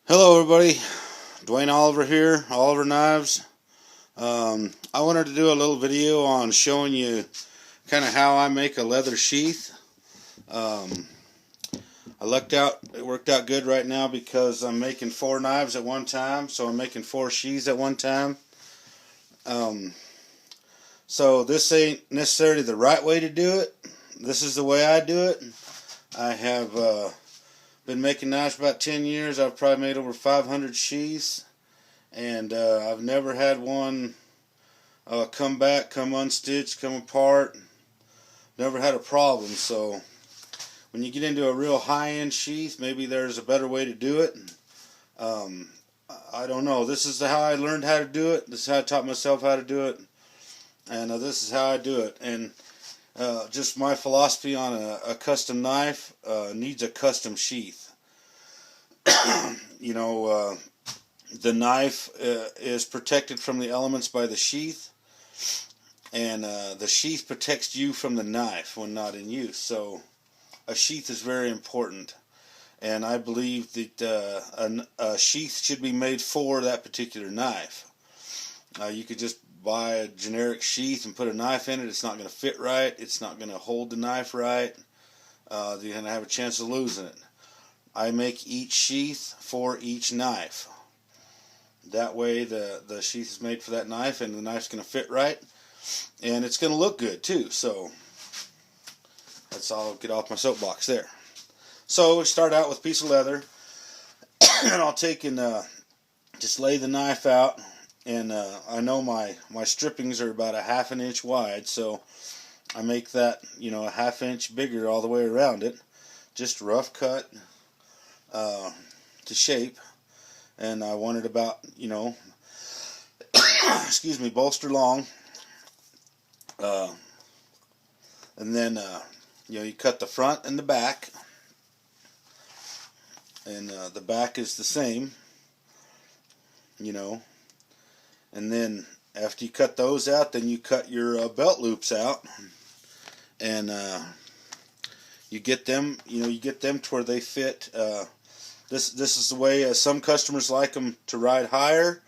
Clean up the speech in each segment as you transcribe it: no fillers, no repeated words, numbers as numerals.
Hello everybody, Dwayne Oliver here, Oliver Knives. I wanted to do a little video on showing you kind of how I make a leather sheath. It worked out good right now because I'm making 4 knives at one time, so I'm making 4 sheaths at one time. So this ain't necessarily the right way to do it. This is the way I do it. I have been making knives for about 10 years. I've probably made over 500 sheaths, and I've never had one come back, come unstitched, come apart. Never had a problem. So when you get into a real high-end sheath, maybe there's a better way to do it. I don't know. This is how I learned how to do it. This is how I taught myself how to do it, and this is how I do it. And just my philosophy on a custom knife needs a custom sheath. The knife is protected from the elements by the sheath, and the sheath protects you from the knife when not in use. So a sheath is very important, and I believe that a sheath should be made for that particular knife. You could just buy a generic sheath and put a knife in it. It's not going to fit right. It's not going to hold the knife right. You're going to have a chance of losing it. I make each sheath for each knife. That way the sheath is made for that knife, and the knife's going to fit right, and it's going to look good too. So that's all. I'll get off my soapbox there. So we start out with a piece of leather, and I'll take and just lay the knife out. And I know my strippings are about a 1/2 inch wide, so I make that a 1/2 inch bigger all the way around it. Just rough cut to shape, and I want it about excuse me, bolster long. And then you cut the front and the back, and the back is the same, and then after you cut those out, then you cut your belt loops out, and you get them to where they fit. This is the way some customers like them to ride higher,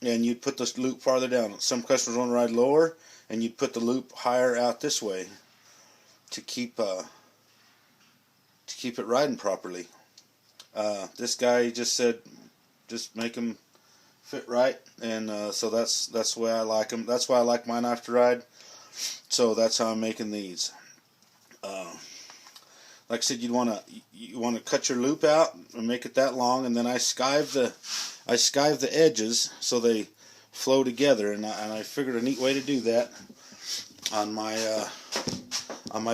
and you'd put the loop farther down. Some customers want to ride lower, and you'd put the loop higher out this way to keep it riding properly. This guy just said, just make them fit right, and so that's the way I like them. That's why I like my knife to ride. So that's how I'm making these. Like I said, you want to cut your loop out and make it that long, and then I skive the edges so they flow together, and I figured a neat way to do that on my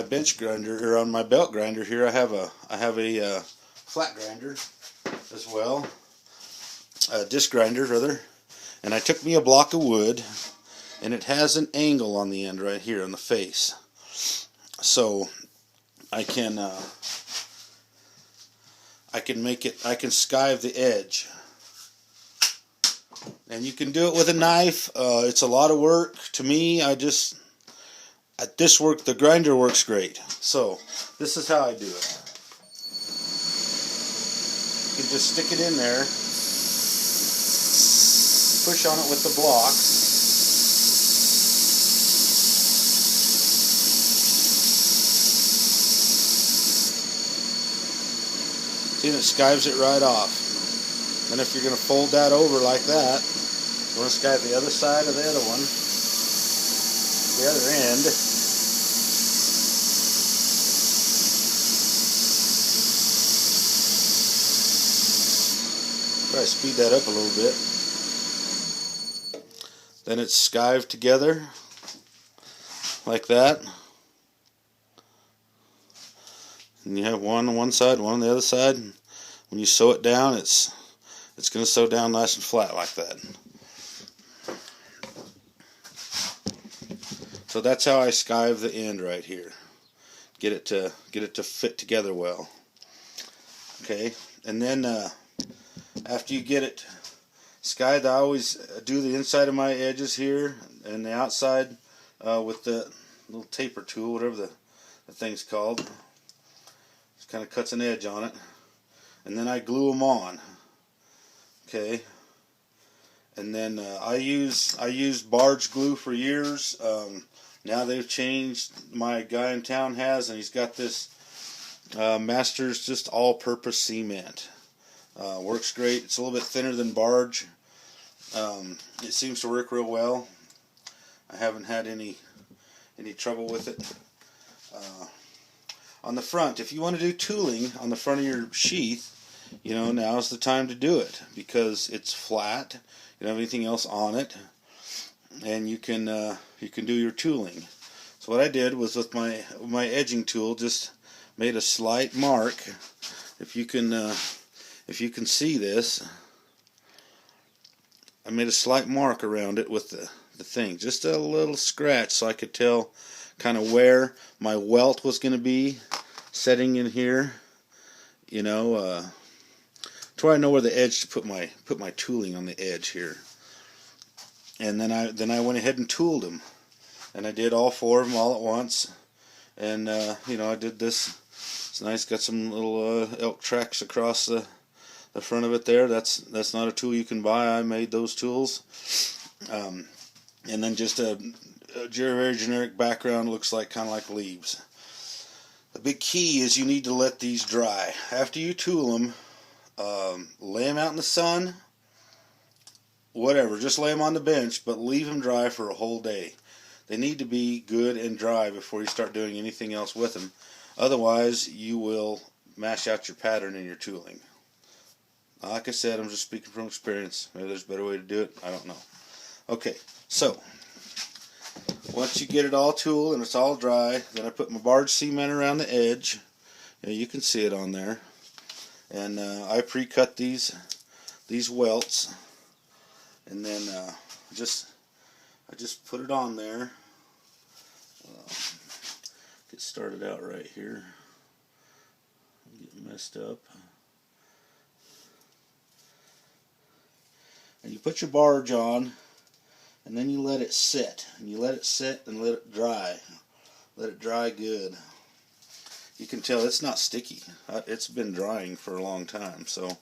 bench grinder, or on my belt grinder here. I have a flat grinder as well, a disc grinder rather, and I took me a block of wood, and it has an angle on the end right here on the face, so I can skive the edge, and you can do it with a knife. It's a lot of work to me. The grinder works great. So this is how I do it. You can just stick it in there, push on it with the blocks. See, and it skives it right off. Then if you're going to fold that over like that, you want to skive the other side of the other one, the other end. Try to speed that up a little bit. Then it's skived together like that. And you have one on one side, one on the other side. When you sew it down, it's going to sew down nice and flat like that. So that's how I skive the end right here. Get it to fit together well. Okay, and then after you get it skived, I always do the inside of my edges here and the outside with the little taper tool, whatever the thing's called. Kind of cuts an edge on it, and then I glue them on. Okay. And then I used Barge Glue for years. Now they've changed. My guy in town has, and he's got this Masters just all-purpose cement. Works great. It's a little bit thinner than Barge. It seems to work real well. I haven't had any trouble with it. On the front, if you want to do tooling on the front of your sheath, you know, now's the time to do it because it's flat. You don't have anything else on it, and you can do your tooling. So what I did was with my edging tool, just made a slight mark. If you can see this, I made a slight mark around it with the thing, just a little scratch, so I could tell kind of where my welt was going to be setting in here. You know, to where I know where the edge to put my tooling on the edge here. And then I went ahead and tooled them, and I did all 4 of them all at once. And you know, I did this. It's nice. Got some little elk tracks across the front of it there. That's not a tool you can buy. I made those tools. And then just a very generic background, looks like kind of like leaves. The big key is you need to let these dry. After you tool them, lay them out in the sun, whatever, just lay them on the bench, but leave them dry for a whole day. They need to be good and dry before you start doing anything else with them. Otherwise, you will mash out your pattern in your tooling. Like I said, I'm just speaking from experience. Maybe there's a better way to do it. I don't know. Okay, so once you get it all tooled and it's all dry, then I put my barge cement around the edge. You can see it on there. And I pre-cut these welts, and then I just put it on there. Get started out right here. Get messed up. And you put your barge on, and then you let it sit. And you let it sit and let it dry. Let it dry good. You can tell it's not sticky. It's been drying for a long time. So,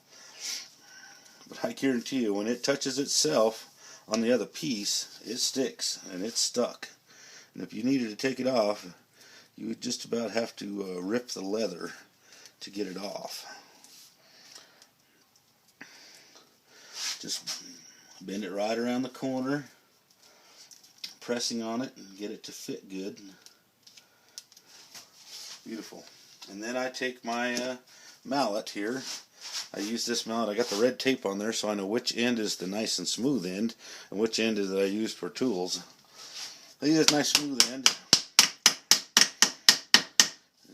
but I guarantee you, when it touches itself on the other piece, it sticks and it's stuck. And if you needed to take it off, you would just about have to rip the leather to get it off. Just bend it right around the corner, pressing on it and get it to fit good. Beautiful. And then I take my mallet here. I use this mallet. I got the red tape on there so I know which end is the nice and smooth end and which end is that I use for tools. I use this nice smooth end.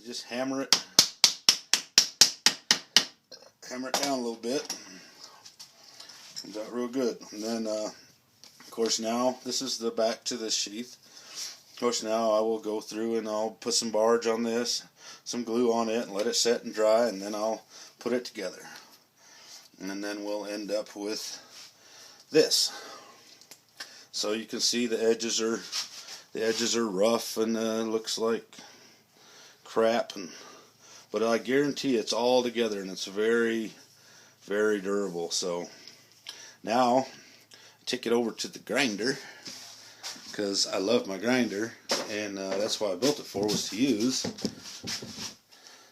Just hammer it down a little bit. Comes out real good. And then, of course, now this is the back to the sheath. Of course, now I will go through and I'll put some barge on this, some glue on it, and let it set and dry, and then I'll put it together. And then we'll end up with this. So you can see the edges are rough and looks like crap, but I guarantee it's all together and it's very, very durable. So now I take it over to the grinder, because I love my grinder, and that's why I built it for, was to use.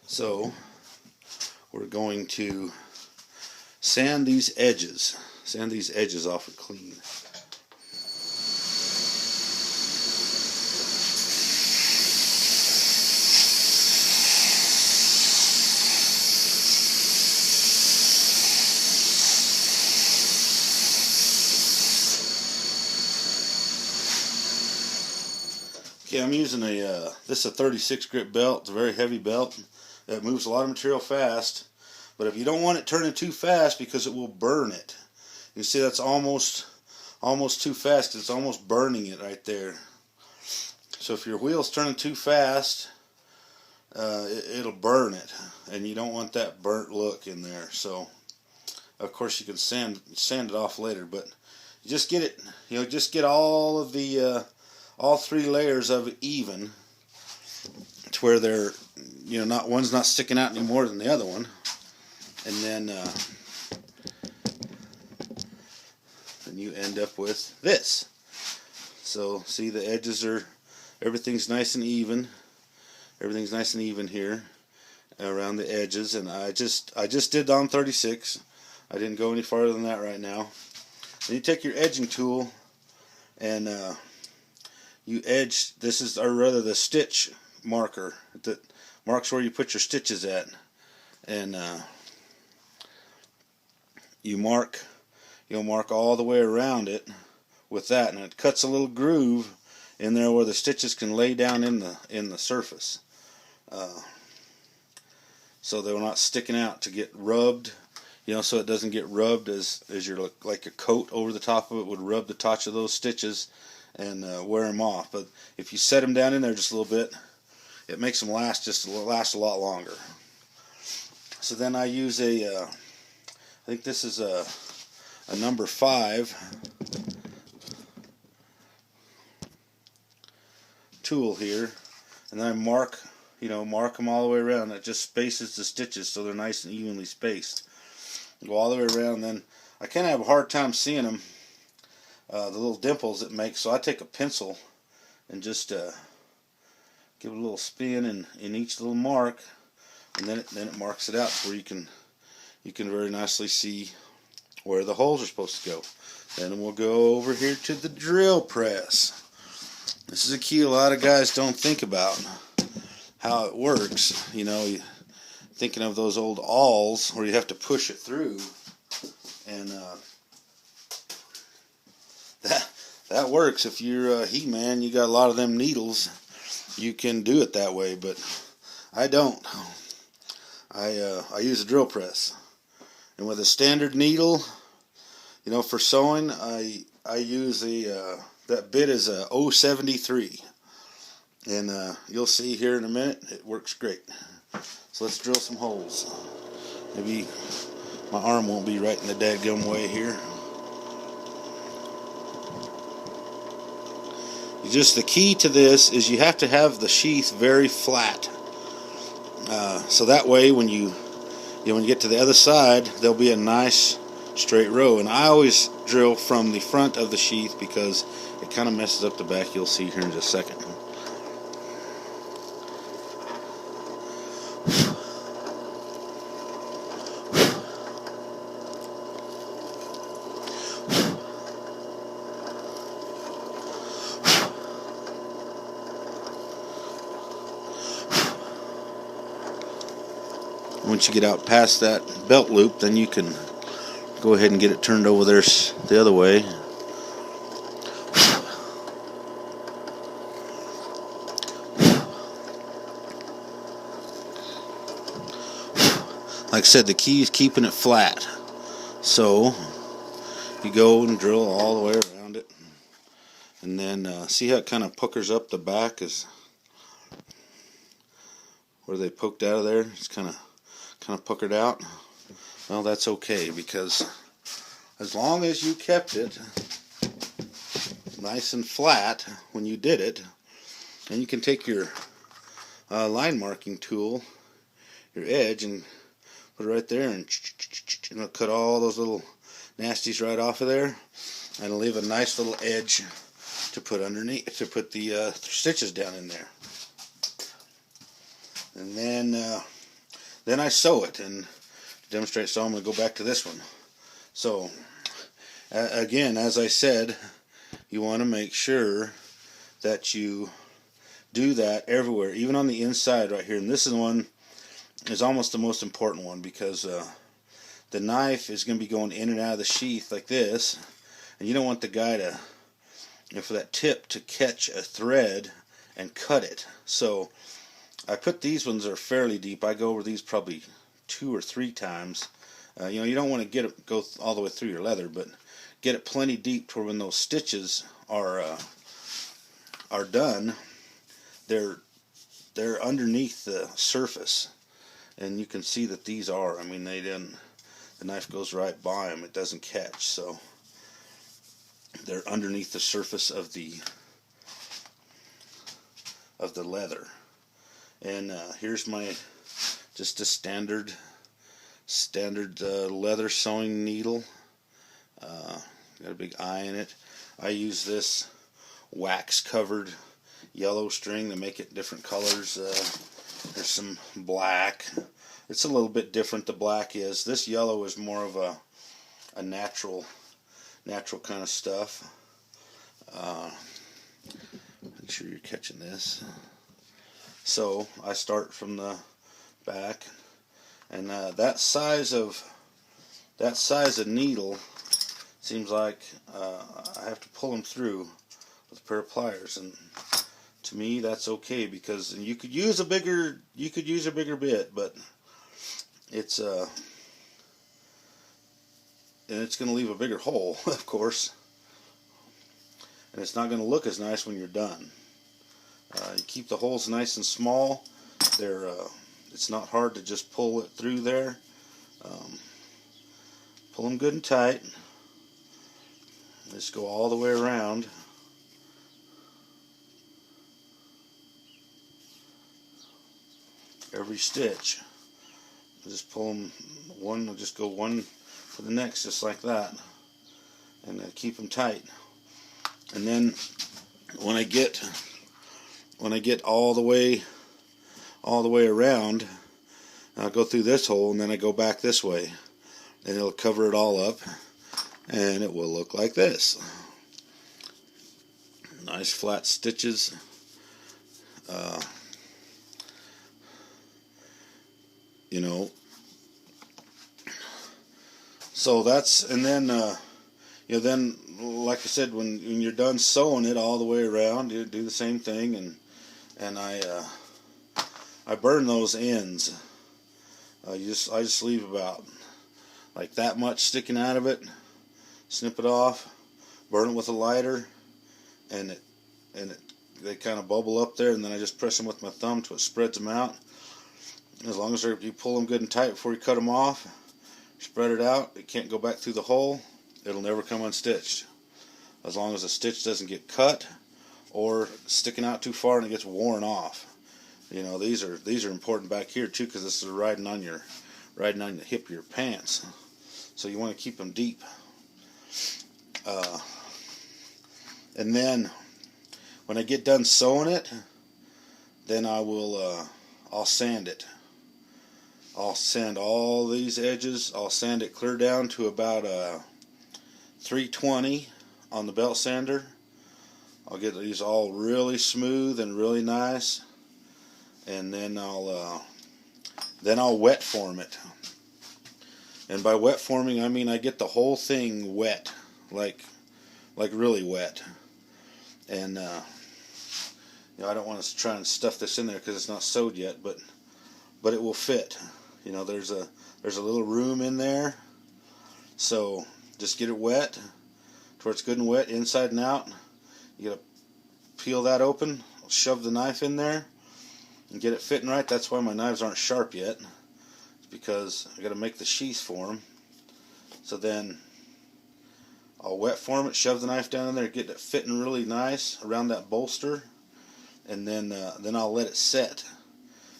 So we're going to sand these edges off with clean. Okay, I'm using this is a 36 grit belt. It's a very heavy belt. It moves a lot of material fast, but if you don't want it turning too fast, because it will burn it. You see that's almost too fast, because it's almost burning it right there. So if your wheel's turning too fast, it'll burn it, and you don't want that burnt look in there. So of course you can sand it off later, but you just get it, just get all of the all 3 layers of it even, to where they're, not one's not sticking out any more than the other one. And then and you end up with this. So see, the edges are, everything's nice and even. Everything's nice and even here around the edges, and I just did on 36. I didn't go any farther than that right now. Then you take your edging tool and you edge. This is, or rather, the stitch marker that marks where you put your stitches at, and you'll mark all the way around it with that, and it cuts a little groove in there where the stitches can lay down in the surface, so they're not sticking out to get rubbed, so it doesn't get rubbed as you're like a coat over the top of it would rub the touch of those stitches and wear them off. But if you set them down in there just a little bit, it makes them last a lot longer. So then I use I think this is a number 5 tool here, and then I mark them all the way around. It just spaces the stitches so they're nice and evenly spaced. Go all the way around, and then I kind of have a hard time seeing them, the little dimples it makes, so I take a pencil and just give it a little spin in each little mark, and then it marks it out where you can very nicely see where the holes are supposed to go. Then we'll go over here to the drill press. This is a key a lot of guys don't think about how it works. Thinking of those old awls where you have to push it through, and that works if you're a He-Man. You got a lot of them needles, you can do it that way, but I don't. I use a drill press, and with a standard needle, for sewing, I use that bit is a 073, and you'll see here in a minute it works great. So let's drill some holes. Maybe my arm won't be right in the dadgum way here. The key to this is you have to have the sheath very flat, so that way when you get to the other side, there'll be a nice straight row. And I always drill from the front of the sheath because it kind of messes up the back. You'll see here in just a second. Once you get out past that belt loop, then you can go ahead and get it turned over there the other way. Like I said, the key is keeping it flat. So you go and drill all the way around it, and then see how it kind of puckers up the back, is where they poked out of there. It's kind of puckered out. Well, that's okay, because as long as you kept it nice and flat when you did it, then you can take your line marking tool, your edge, and put it right there, and it'll cut all those little nasties right off of there, and it'll leave a nice little edge to put underneath, to put the stitches down in there. And then I sew it, and to demonstrate, so I'm going to go back to this one. So again, as I said, you want to make sure that you do that everywhere, even on the inside right here. And this is one is almost the most important one, because the knife is going to be going in and out of the sheath like this, and you don't want the guy to, for that tip to catch a thread and cut it. So I put these ones are fairly deep. I go over these probably 2 or 3 times. You don't want to go all the way through your leather, but get it plenty deep to where when those stitches are done, they're underneath the surface, and you can see that these are. I mean, they didn't. The knife goes right by them; it doesn't catch, so they're underneath the surface of the leather. And here's my just a standard leather sewing needle. got a big eye in it. I use this wax covered yellow string to make it different colors. There's some black. It's a little bit different, the black is. This yellow is more of a natural kind of stuff. Make sure you're catching this. So I start from the back, and that size of needle seems like I have to pull them through with a pair of pliers, and to me that's okay, because you could use a bigger bit, but it's and it's going to leave a bigger hole, of course, and it's not going to look as nice when you're done. You keep the holes nice and small. It's not hard to just pull it through there. Pull them good and tight. Just go all the way around. Every stitch. Just pull them one. I'll just go one for the next, just like that, and keep them tight. And then when I get all the way around, I'll go through this hole, and then I go back this way, and it'll cover it all up, and it will look like this. Nice flat stitches. You know, so that's, and then then, like I said, when you're done sewing it all the way around, you do the same thing, and I burn those ends. I just leave about like that much sticking out of it, snip it off, burn it with a lighter, and they kind of bubble up there, and then I just press them with my thumb till it spreads them out. As long as you pull them good and tight before you cut them off, spread it out, it can't go back through the hole, it'll never come unstitched. As long as the stitch doesn't get cut or sticking out too far and it gets worn off. You know, these are important back here too, because this is riding on the hip of your pants. So you want to keep them deep. And then when I get done sewing it, then I'll sand it. I'll sand all these edges. I'll sand it clear down to about 320 on the belt sander. I'll get these all really smooth and really nice, and then I'll wet form it. And by wet forming, I mean I get the whole thing wet, like really wet. And I don't want to try and stuff this in there because it's not sewed yet, but it will fit. You know, there's a little room in there, so just get it wet to where it's good and wet inside and out. You gotta peel that open, shove the knife in there, and get it fitting right. That's why my knives aren't sharp yet. It's because I gotta make the sheath for them. So then I'll wet form it, shove the knife down in there, get it fitting really nice around that bolster, and then I'll let it set.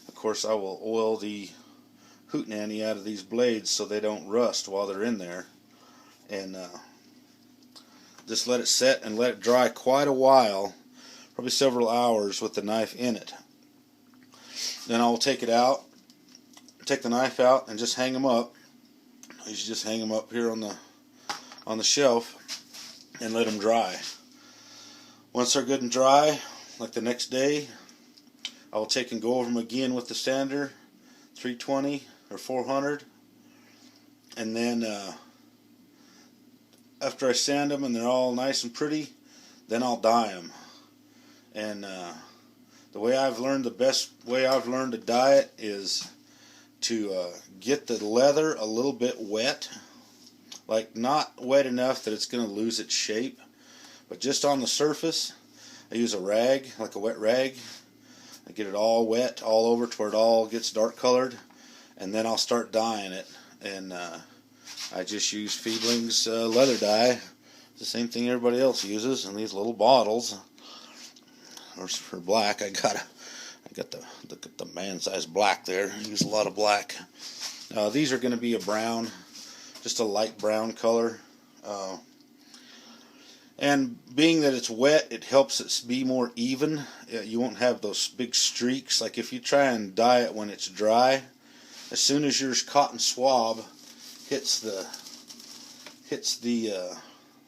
Of course, I will oil the hootenanny out of these blades so they don't rust while they're in there, and just let it set and let it dry quite a while, probably several hours with the knife in it. Then I'll take it out, take the knife out, and just hang them up. You should just hang them up here on the shelf and let them dry. Once they're good and dry, like the next day, I will take and go over them again with the sander, 320 or 400, and then after I sand them and they're all nice and pretty, then I'll dye them. And the best way I've learned to dye it is to get the leather a little bit wet, like not wet enough that it's going to lose its shape, but just on the surface. I use a rag, like a wet rag. I get it all wet all over to where it all gets dark colored, and then I'll start dyeing it. And I just use Fiedling's leather dye. It's the same thing everybody else uses in these little bottles. Or for black, I got the man-size black there. I use a lot of black. These are going to be a brown, just a light brown color. And being that it's wet, it helps it be more even. You won't have those big streaks. Like if you try and dye it when it's dry, as soon as your cotton swab hits the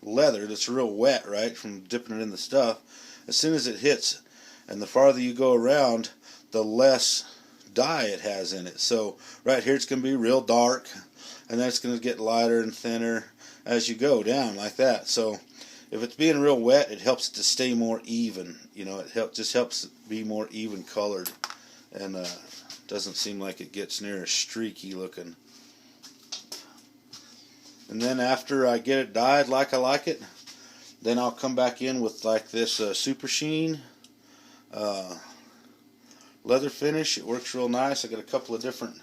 leather that's real wet, right, from dipping it in the stuff, as soon as it hits, and the farther you go around, the less dye it has in it. So right here it's going to be real dark, and then it's going to get lighter and thinner as you go down like that. So if it's being real wet, it helps it to stay more even. You know, it just helps it be more even colored, and doesn't seem like it gets near as streaky looking. And then after I get it dyed like I like it, then I'll come back in with like this super sheen leather finish. It works real nice. I got a couple of different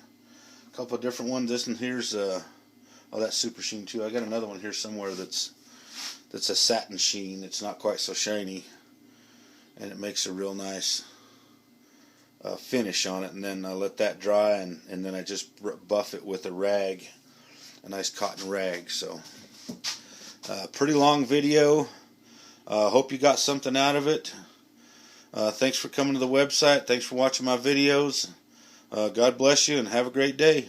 ones. This one here's oh, that's super sheen too. I got another one here somewhere that's a satin sheen. It's not quite so shiny, and it makes a real nice finish on it. And then I let that dry, and then I just buff it with a rag, a nice cotton rag. So pretty long video. Hope you got something out of it. Thanks for coming to the website. Thanks for watching my videos. God bless you, and have a great day.